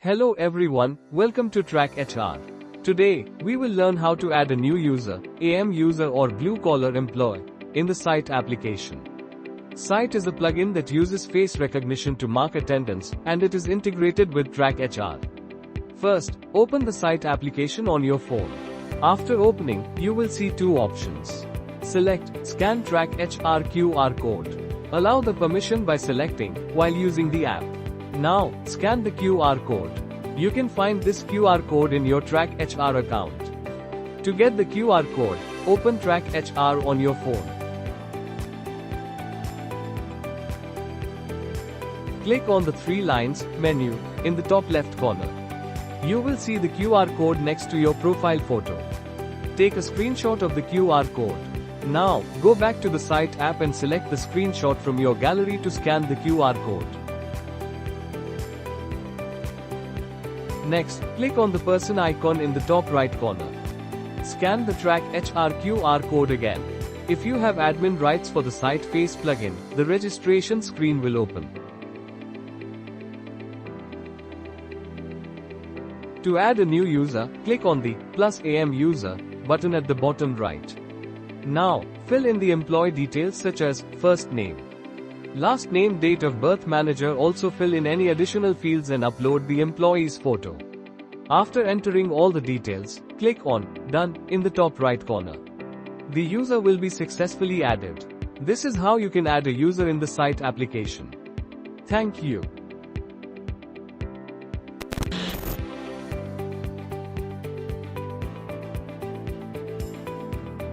Hello everyone, welcome to TrackHr. Today, we will learn how to add a new user, AM user or blue-collar employee, in the Sight application. Sight is a plugin that uses face recognition to mark attendance, and it is integrated with TrackHr. First, open the Sight application on your phone. After opening, you will see two options. Select Scan TrackHr QR code. Allow the permission by selecting, while using the app. Now, scan the QR code. You can find this QR code in your TrackHr account. To get the QR code, open TrackHr on your phone. Click on the three lines menu in the top left corner. You will see the QR code next to your profile photo. Take a screenshot of the QR code. Now, go back to the Sight app and select the screenshot from your gallery to scan the QR code. Next, click on the person icon in the top right corner. Scan the TrackHr QR code again. If you have admin rights for the Sight Face plugin, the registration screen will open. To add a new user, click on the +AM user button at the bottom right. Now, fill in the employee details such as first name, last name, date of birth. Manager also fill in any additional fields and upload the employee's photo. After entering all the details, click on Done in the top right corner. The user will be successfully added. This is how you can add a user in the Sight application. Thank you.